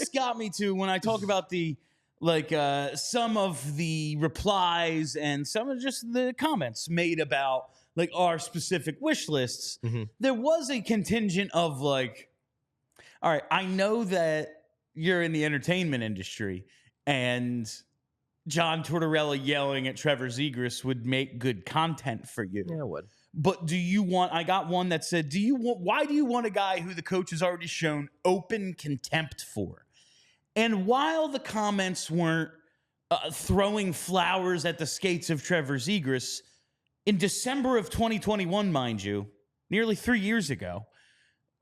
this got me to when I talk about the some of the replies and some of just the comments made about like our specific wish lists. There was a contingent of like, all right, I know that you're in the entertainment industry and John Tortorella yelling at Trevor Zegras would make good content for you. Yeah, it would. But do you want, I got one that said, why do you want a guy who the coach has already shown open contempt for? And while the comments weren't throwing flowers at the skates of Trevor Zegras, in December of 2021, mind you, nearly 3 years ago,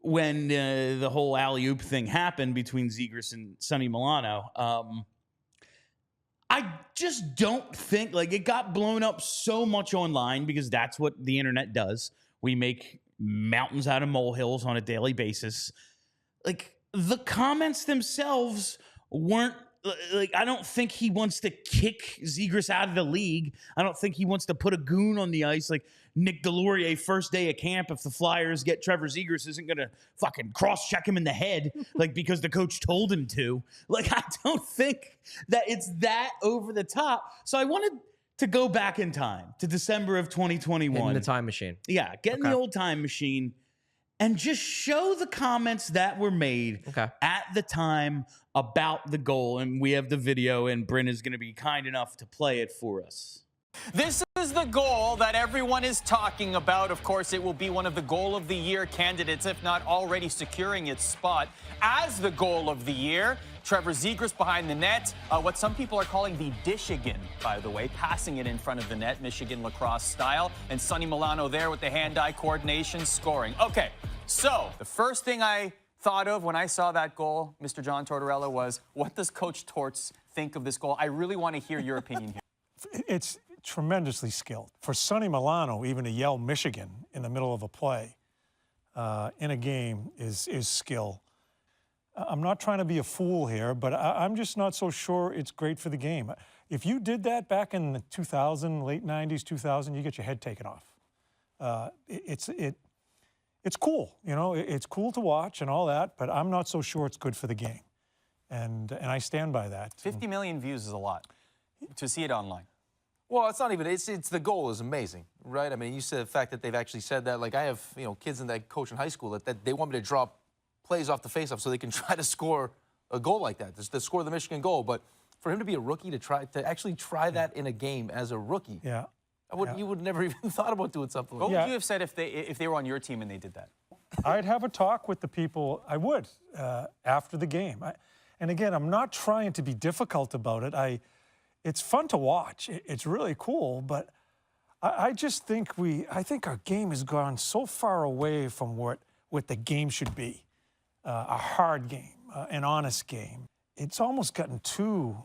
when the whole alley-oop thing happened between Zegras and Sonny Milano, I just don't think, like, it got blown up so much online because that's what the internet does. We make mountains out of molehills on a daily basis. Like, the comments themselves weren't, like, I don't think he wants to kick Zegras out of the league. I don't think he wants to put a goon on the ice like Nick Delorier first day of camp. If the Flyers get Trevor Zegras, isn't going to fucking cross-check him in the head like because the coach told him to. Like, I don't think that it's that over the top. So I wanted to go back in time to December of 2021. In the time machine. Yeah, get in the old time machine and just show the comments that were made at the time about the goal. And we have the video, and Bryn is going to be kind enough to play it for us. This is the goal that everyone is talking about. Of course, it will be one of the goal of the year candidates, if not already securing its spot as the goal of the year. Trevor Zegras behind the net, what some people are calling the Dishigan, by the way, passing it in front of the net, Michigan lacrosse style, and Sonny Milano there with the hand-eye coordination scoring. Okay, so the first thing I thought of when I saw that goal, Mr. John Tortorella, was what does Coach Torts think of this goal? I really want to hear your opinion here. It's tremendously skilled. For Sonny Milano, even to yell Michigan in the middle of a play in a game is skill. I'm not trying to be a fool here, but I'm just not so sure it's great for the game. If you did that back in the 2000, late 90s, 2000, you get your head taken off. It's cool, you know, it's cool to watch and all that, but I'm not so sure it's good for the game. And I stand by that. 50 million views is a lot to see it online. Well, it's not even, it's the goal is amazing, right? I mean, you said the fact that they've actually said that. Like, I have, you know, kids in that coach in high school that they want me to draw plays off the faceoff so they can try to score a goal like that, to score the Michigan goal. But for him to be a rookie, to actually try that in a game as a rookie, you would never even thought about doing something like that. What would you have said if they were on your team and they did that? I'd have a talk with the people. I would after the game. And again, I'm not trying to be difficult about it. It's fun to watch. It's really cool, but I just think I think our game has gone so far away from what the game should be. A hard game, an honest game. It's almost gotten too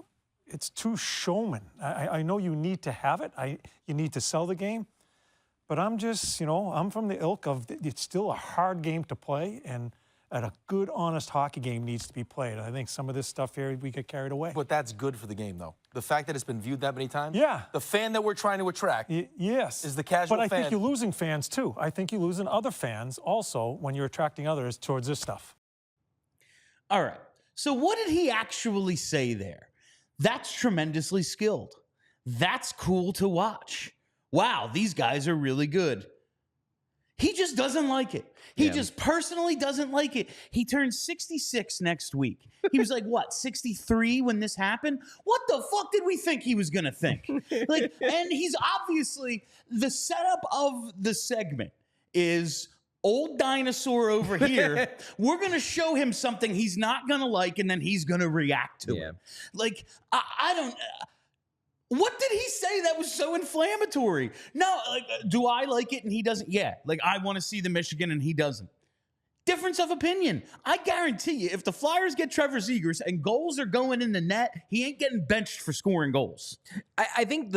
showman. I know you need to have it. You need to sell the game, but I'm just, you know, I'm from the ilk of it's still a hard game to play, and a good, honest hockey game needs to be played. I think some of this stuff here, we get carried away. But that's good for the game, though. The fact that it's been viewed that many times. Yeah. The fan that we're trying to attract. Yes. Is the casual fan. But I think you're losing fans, too. I think you're losing other fans also when you're attracting others towards this stuff. All right. So what did he actually say there? That's tremendously skilled. That's cool to watch. Wow, these guys are really good. He just doesn't like it. He just personally doesn't like it. He turns 66 next week. He was like, what, 63 when this happened? What the fuck did we think he was going to think? Like, and he's obviously, the setup of the segment is old dinosaur over here. We're going to show him something he's not going to like, and then he's going to react to it. Like, I don't... What did he say that was so inflammatory? No, like, do I like it and he doesn't? Yeah, like, I want to see the Michigan and he doesn't. Difference of opinion. I guarantee you, if the Flyers get Trevor Zegras and goals are going in the net, he ain't getting benched for scoring goals. I think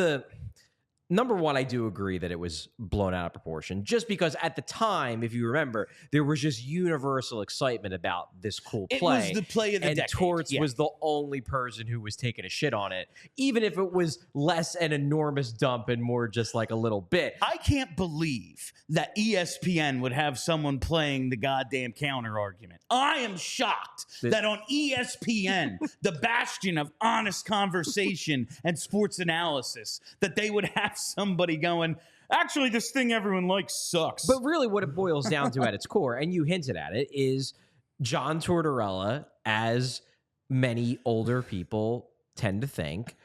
number one, I do agree that it was blown out of proportion, just because at the time, if you remember, there was just universal excitement about this cool play. It was the play of the decade. And Torts was the only person who was taking a shit on it, even if it was less an enormous dump and more just like a little bit. I can't believe that ESPN would have someone playing the goddamn counter argument. I am shocked that on ESPN, the bastion of honest conversation and sports analysis, that they would have somebody going, actually, this thing everyone likes sucks. But really what it boils down to at its core, and you hinted at it, is John Tortorella, as many older people tend to think,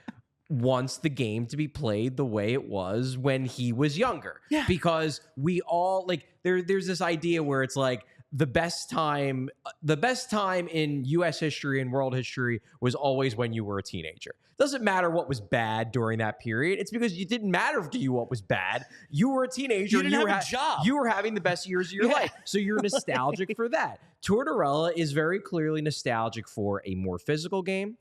wants the game to be played the way it was when he was younger. Yeah. Because we all, like, there's this idea where it's like, the best time in U.S. history and world history was always when you were a teenager. Doesn't matter what was bad during that period. It's because it didn't matter to you what was bad. You were a teenager. You didn't have a job. You were having the best years of your life. So you're nostalgic for that. Tortorella is very clearly nostalgic for a more physical game,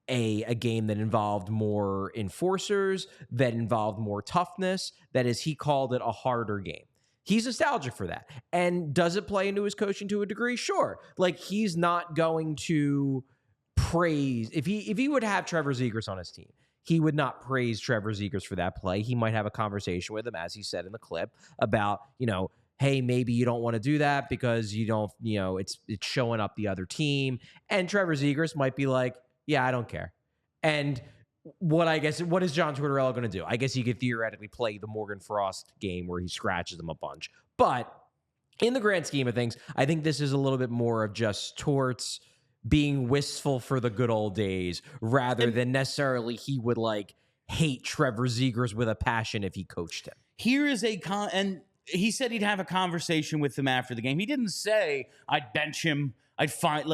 a game that involved more enforcers, that involved more toughness, that, as he called it, a harder game. He's nostalgic for that. And does it play into his coaching to a degree? Sure. Like, he's not going to praise, if he would have Trevor Zegras on his team, he would not praise Trevor Zegras for that play. He might have a conversation with him, as he said in the clip, about, hey, maybe you don't want to do that because you don't, it's showing up the other team. And Trevor Zegras might be like, yeah, I don't care. And what is John Tortorella going to do? I guess he could theoretically play the Morgan Frost game where he scratches them a bunch. But in the grand scheme of things, I think this is a little bit more of just Torts being wistful for the good old days rather than necessarily he would hate Trevor Zegras with a passion if he coached him. Here is and he said he'd have a conversation with him after the game. He didn't say I'd bench him. I'd find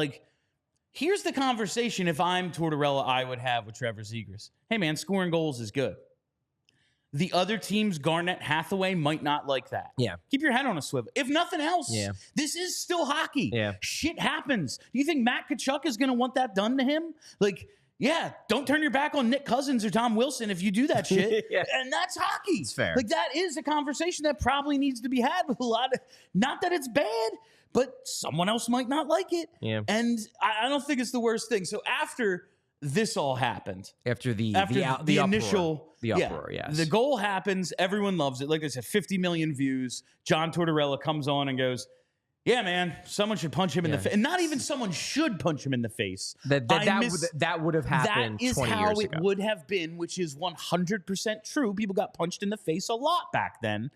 here's the conversation if I'm Tortorella I would have with Trevor Zegras. Hey, man, scoring goals is good. The other team's Garnett Hathaway might not like that. Yeah. Keep your head on a swivel. If nothing else, this is still hockey. Yeah. Shit happens. Do you think Matt Tkachuk is going to want that done to him? Don't turn your back on Nick Cousins or Tom Wilson if you do that shit. Yeah. And that's hockey. It's fair. That is a conversation that probably needs to be had with a lot of, not that it's bad, but someone else might not like it. Yeah. And I don't think it's the worst thing. So after this all happened, after the initial uproar, yes. The goal happens, everyone loves it. Like I said, 50 million views. John Tortorella comes on and goes, yeah, man, someone should punch him in the face. And not even someone should punch him in the face. That would have happened 20 years ago. That is how it would have been, which is 100% true. People got punched in the face a lot back then.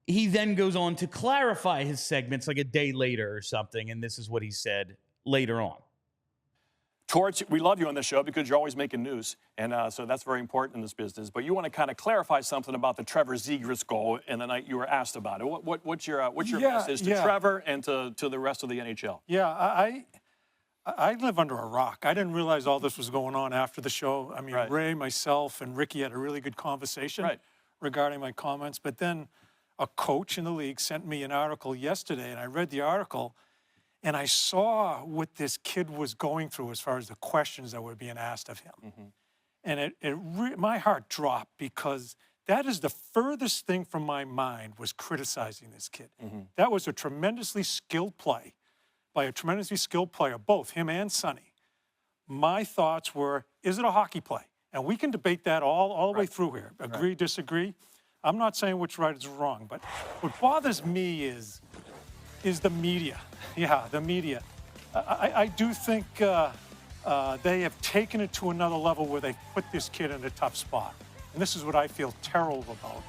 He then goes on to clarify his segments a day later or something, and this is what he said later on. Torts, we love you on this show because you're always making news, and so that's very important in this business. But you want to kind of clarify something about the Trevor Zegras goal and the night you were asked about it. What's your message to Trevor and to the rest of the NHL? Yeah, I live under a rock. I didn't realize all this was going on after the show. I mean, Ray, myself, and Ricky had a really good conversation regarding my comments. But then a coach in the league sent me an article yesterday, and I read the article, and I saw what this kid was going through as far as the questions that were being asked of him. Mm-hmm. And my heart dropped because that is the furthest thing from my mind was criticizing this kid. Mm-hmm. That was a tremendously skilled play by a tremendously skilled player, both him and Sonny. My thoughts were, is it a hockey play? And we can debate that all the way through here. Agree, disagree. I'm not saying which right is wrong, but what bothers me is the media. Yeah, the media. I do think they have taken it to another level where they put this kid in a tough spot. And this is what I feel terrible about,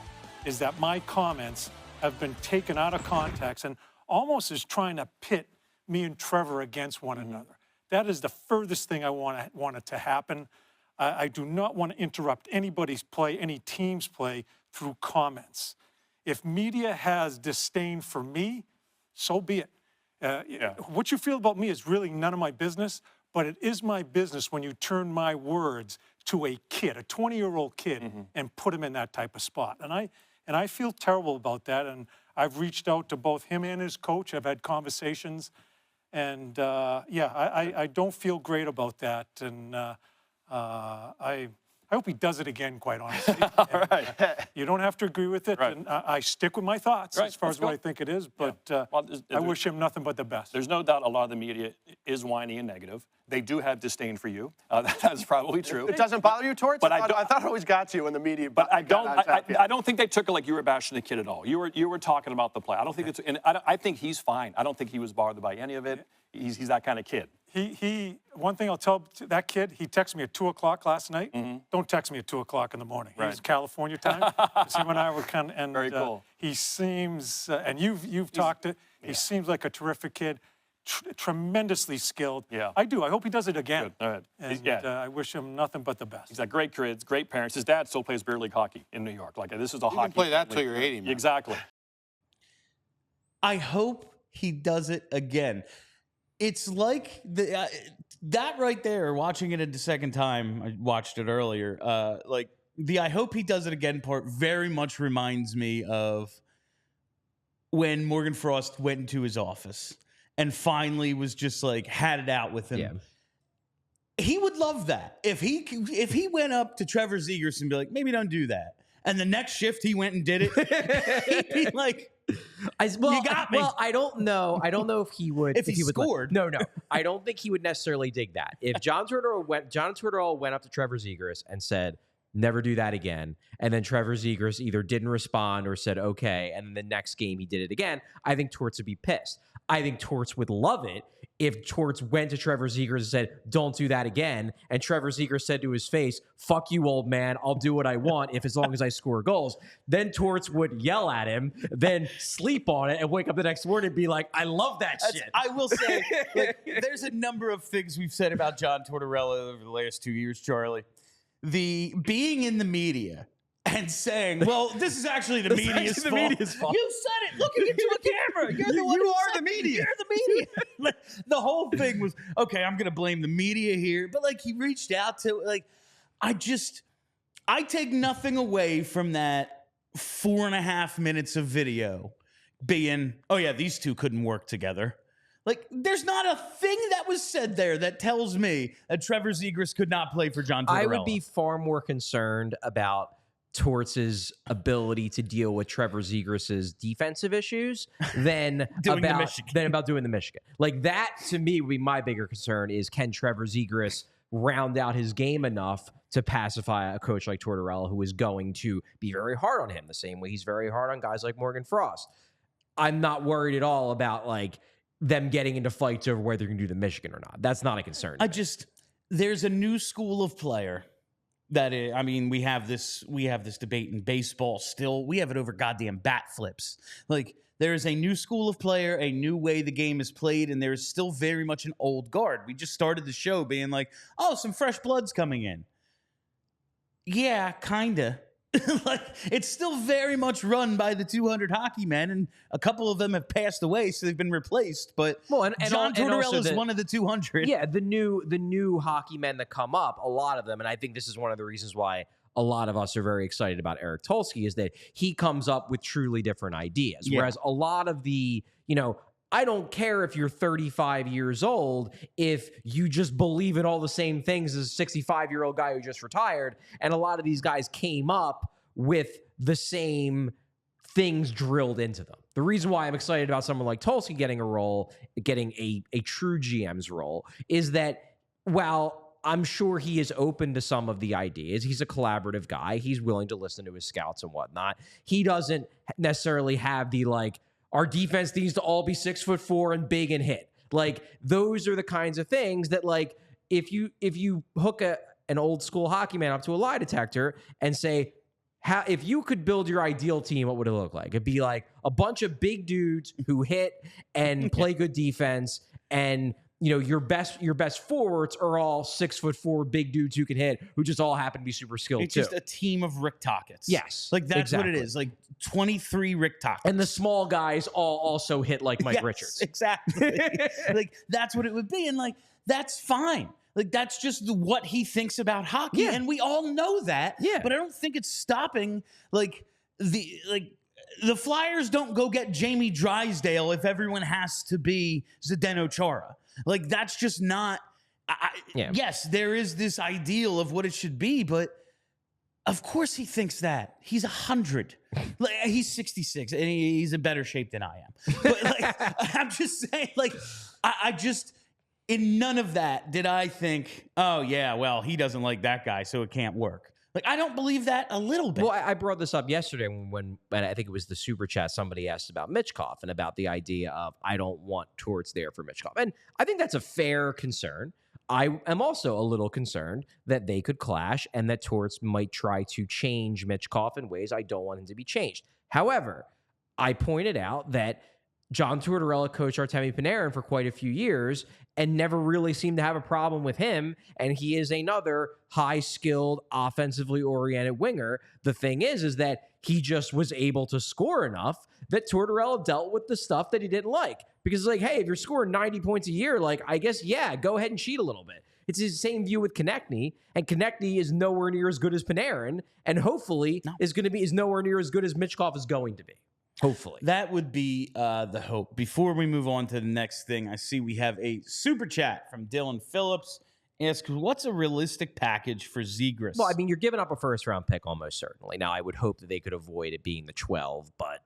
is that my comments have been taken out of context and almost is trying to pit me and Trevor against one another. That is the furthest thing I want it to happen. I do not want to interrupt anybody's play, any team's play, through comments. If media has disdain for me, so be it. What you feel about me is really none of my business, but it is my business when you turn my words to a kid, a 20-year-old kid, and put him in that type of spot. And I feel terrible about that, and I've reached out to both him and his coach. I've had conversations, and I don't feel great about that. And I hope he does it again, quite honestly. All right. You don't have to agree with it. Right. And I stick with my thoughts Right, as far that's as what good. I think it is. But Well, I wish him nothing but the best. There's no doubt a lot of the media is whiny and negative. They do have disdain for you. That's probably true. It doesn't bother you, Torts? But I thought it always got you in the media. But I don't think they took it like you were bashing the kid at all. You were talking about the play. I don't think it's, and I think he's fine. I don't think he was bothered by any of it. He's that kind of kid. One thing I'll tell that kid, he texted me at 2 o'clock last night. Don't text me at 2 o'clock in the morning. Right. It's California time. So him and I were kind of, and Very cool. He seems, and you've talked to, he seems like a terrific kid, tremendously skilled. Yeah. I do. I hope he does it again. Good. All right. And I wish him nothing but the best. He's got great kids, great parents. His dad still plays beer league hockey in New York. Like, this is a hockey. You can play that family. till you're 80, man. Exactly. I hope he does it again. It's like that right there, watching it a second time, I watched it earlier, like the I hope he does it again part very much reminds me of when Morgan Frost went into his office and finally was just like had it out with him. Yeah. He would love that. If he went up to Trevor Zegras and be like, maybe don't do that. And the next shift he went and did it, he'd be like, you got me. Well, I don't know. I don't know if he would. If he would scored. No. I don't think he would necessarily dig that. If John Tortorella went up to Trevor Zegras and said, never do that again, and then Trevor Zegras either didn't respond or said, okay, and then the next game he did it again, I think Torts would be pissed. I think Torts would love it if Torts went to Trevor Zegras and said, don't do that again, and Trevor Zegras said to his face, fuck you, old man, I'll do what I want as long as I score goals. Then Torts would yell at him, then sleep on it, and wake up the next morning and be like, I love that shit. I will say, like, there's a number of things we've said about John Tortorella over the last 2 years, Charlie. The being in the media and saying, well, this is actually the media's fault. You said it looking into a camera. You're the one You who are said the media. You're the media. Like, the whole thing was, okay, I'm going to blame the media here. But, like, he reached out to, like, I take nothing away from that 4.5 minutes of video being, oh, yeah, these two couldn't work together. Like, there's not a thing that was said there that tells me that Trevor Zegras could not play for John Tortorella. I would be far more concerned about Torts' ability to deal with Trevor Zegras' defensive issues than about doing the Michigan. Like, that, to me, would be my bigger concern is, can Trevor Zegras round out his game enough to pacify a coach like Tortorella, who is going to be very hard on him the same way he's very hard on guys like Morgan Frost. I'm not worried at all about, like, them getting into fights over whether you can do the Michigan or not. That's not a concern. There's a new school of player that is, I mean, we have this debate in baseball still. We have it over goddamn bat flips. Like, there is a new school of player, a new way the game is played, and there is still very much an old guard. We just started the show being like, oh, some fresh blood's coming in. Yeah, kinda. Like, it's still very much run by the 200 hockey men, and a couple of them have passed away, so they've been replaced. But John Tortorella is one of the 200. Yeah, the new hockey men that come up, a lot of them, and I think this is one of the reasons why a lot of us are very excited about Eric Tulsky, is that he comes up with truly different ideas. Yeah. Whereas a lot of the, I don't care if you're 35 years old, if you just believe in all the same things as a 65-year-old guy who just retired. And a lot of these guys came up with the same things drilled into them. The reason why I'm excited about someone like Tulsky getting a role, getting a true GM's role, is that while I'm sure he is open to some of the ideas, he's a collaborative guy, he's willing to listen to his scouts and whatnot, he doesn't necessarily have the, like, our defense needs to all be 6'4" and big and hit. Like, those are the kinds of things that, like, if you hook an old school hockey man up to a lie detector and say, if you could build your ideal team, what would it look like? It'd be like a bunch of big dudes who hit and play good defense, and your best forwards are all 6'4" big dudes who can hit, who just all happen to be super skilled. It's just a team of Rick Tocchet's. Yes, like that's exactly what it is. Like 23 Rick Tocchet's, and the small guys all also hit like Mike Richards. Exactly. Like, that's what it would be, and like, that's fine. Like, that's just what he thinks about hockey, and we all know that. Yeah, but I don't think it's stopping. Like, the Flyers don't go get Jamie Drysdale if everyone has to be Zdeno Chara. Like, that's just not. Yes, there is this ideal of what it should be, but Of course he thinks that. He's 100. Like, he's 66, and he's in better shape than I am. But like, I'm just saying, like, I just, in none of that did I think, oh, yeah, well, he doesn't like that guy, so it can't work. Like, I don't believe that a little bit. Well, I brought this up yesterday when I think it was the Super Chat, somebody asked about Mitchkov and about the idea of, I don't want Torts there for Mitchkov. And I think that's a fair concern. I am also a little concerned that they could clash and that Torts might try to change Mitchkov in ways I don't want him to be changed. However, I pointed out that John Tortorella coached Artemi Panarin for quite a few years and never really seemed to have a problem with him. And he is another high-skilled, offensively oriented winger. The thing is that he just was able to score enough that Tortorella dealt with the stuff that he didn't like. Because it's like, hey, if you're scoring 90 points a year, like, I guess, yeah, go ahead and cheat a little bit. It's the same view with Konechny, and Konechny is nowhere near as good as Panarin, and hopefully is nowhere near as good as Mitchkov is going to be. Hopefully. That would be the hope. Before we move on to the next thing, I see we have a super chat from Dylan Phillips. Asks, what's a realistic package for Zegras? Well, I mean, you're giving up a first-round pick almost certainly. Now, I would hope that they could avoid it being the 12, but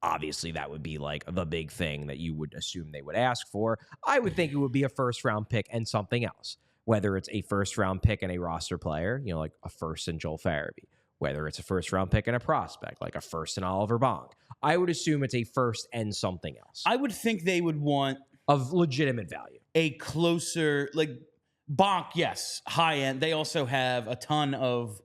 obviously that would be like the big thing that you would assume they would ask for. I would think it would be a first-round pick and something else, whether it's a first-round pick and a roster player, you know, like a first in Joel Farabee, whether it's a first-round pick and a prospect, like a first in Oliver Bonk. I would assume it's a first and something else. I would think they would want of legitimate value. A closer, like Bonk, yes, high end. They also have a ton of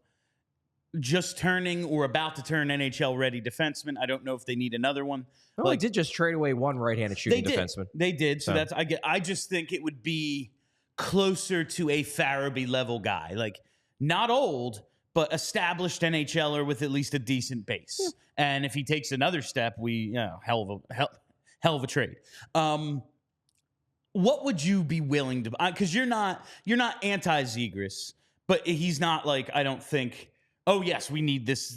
just turning or about to turn NHL ready defensemen. I don't know if they need another one. Oh, like, they did just trade away one right-handed shooting defenseman. They did. So that's I just think it would be closer to a Farabee level guy, like not old, but established NHLer with at least a decent base. Yeah. And if he takes another step, hell of a trade. What would you be willing to? Because you're not anti Zegras, but he's not like, I don't think. Oh yes, we need this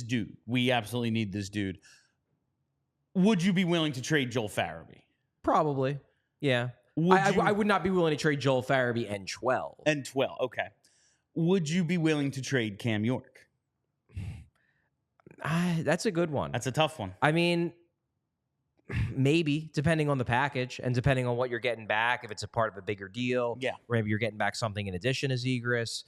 dude. We absolutely need this dude. Would you be willing to trade Joel Farabee? Probably, yeah. I would not be willing to trade Joel Farabee and 12. And 12, okay. Would you be willing to trade Cam York? That's a good one. That's a tough one. I mean, maybe, depending on the package and depending on what you're getting back, if it's a part of a bigger deal. Yeah. Or maybe you're getting back something in addition to Zegras.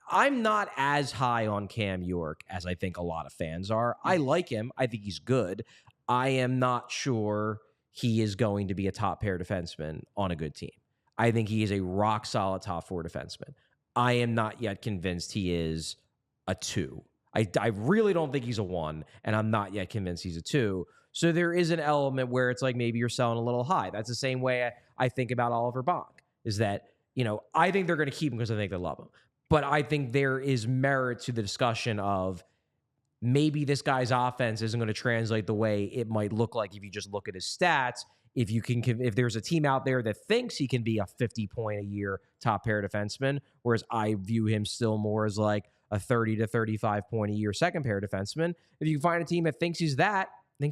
I'm not as high on Cam York as I think a lot of fans are. I like him. I think he's good. I am not sure he is going to be a top pair defenseman on a good team. I think he is a rock solid top 4 defenseman. I am not yet convinced he is a 2. I really don't think he's a 1, and I'm not yet convinced he's a 2. So there is an element where it's like maybe you're selling a little high. That's the same way I think about Oliver Bonk, is that, you know, I think they're going to keep him because I think they love him. But I think there is merit to the discussion of maybe this guy's offense isn't going to translate the way it might look like if you just look at his stats. If there's a team out there that thinks he can be a 50-point-a-year top pair defenseman, whereas I view him still more as like a 30 to 35-point-a-year second pair defenseman. If you can find a team that thinks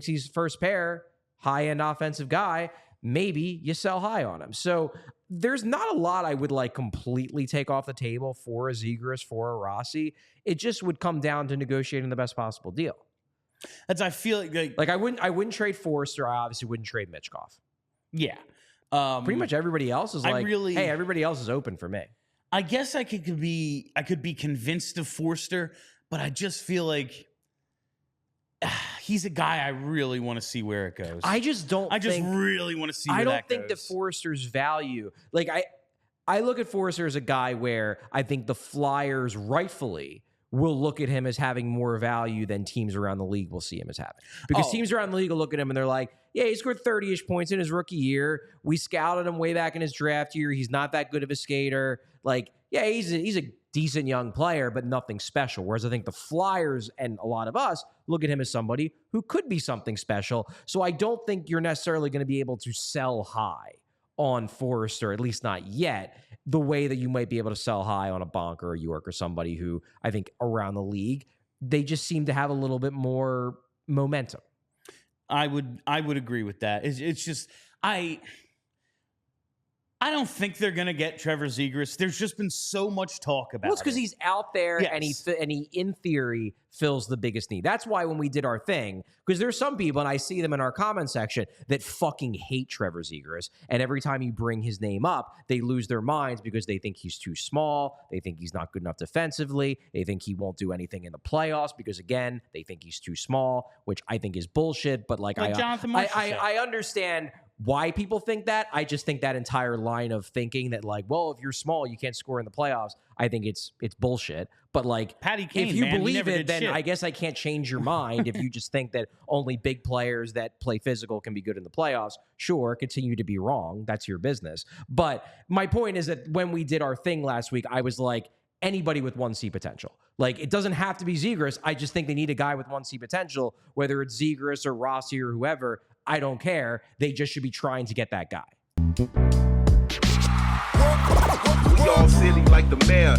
he's first pair, high-end offensive guy, maybe you sell high on him. So there's not a lot I would like completely take off the table for a Zegras, for a Rossi. It just would come down to negotiating the best possible deal. I feel like I wouldn't trade Forrester. I obviously wouldn't trade Mitchkov. Yeah. Pretty much everybody else is hey, everybody else is open for me. I guess I could be convinced of Forster, but I just feel like he's a guy I really want to see where it goes. I just really want to see where that goes. I don't think that Forster's value, like I look at Forster as a guy where I think the Flyers rightfully will look at him as having more value than teams around the league will see him as having. Because teams around the league will look at him and they're like, yeah, he scored 30-ish points in his rookie year. We scouted him way back in his draft year. He's not that good of a skater. Like, yeah, he's a decent young player, but nothing special. Whereas I think the Flyers and a lot of us look at him as somebody who could be something special. So I don't think you're necessarily going to be able to sell high on Forrester, at least not yet, the way that you might be able to sell high on a Bonk or a York or somebody who I think around the league, they just seem to have a little bit more momentum. I would agree with that. It's just I I don't think they're going to get Trevor Zegras. There's just been so much talk about Well, it's because it. he's out there and Yes. he, in theory, fills the biggest need. That's why when we did our thing, because there's some people, and I see them in our comment section, that fucking hate Trevor Zegras. And every time you bring his name up, they lose their minds because they think he's too small. They think he's not good enough defensively. They think he won't do anything in the playoffs because, again, they think he's too small, which I think is bullshit. But like Jonathan Marshall said. I understand why people think that. I just think that entire line of thinking that, like, well, if you're small, you can't score in the playoffs, I think it's bullshit. But like, Patty Kane, if you man, he believe never it, did then shit. I guess I can't change your mind. If you just think that only big players that play physical can be good in the playoffs, sure, continue to be wrong. That's your business. But my point is that when we did our thing last week, I was like, anybody with 1C potential. Like, it doesn't have to be Zegras. I just think they need a guy with 1C potential, whether it's Zegras or Rossi or whoever. I don't care. They just should be trying to get that guy. We all silly like the mayor.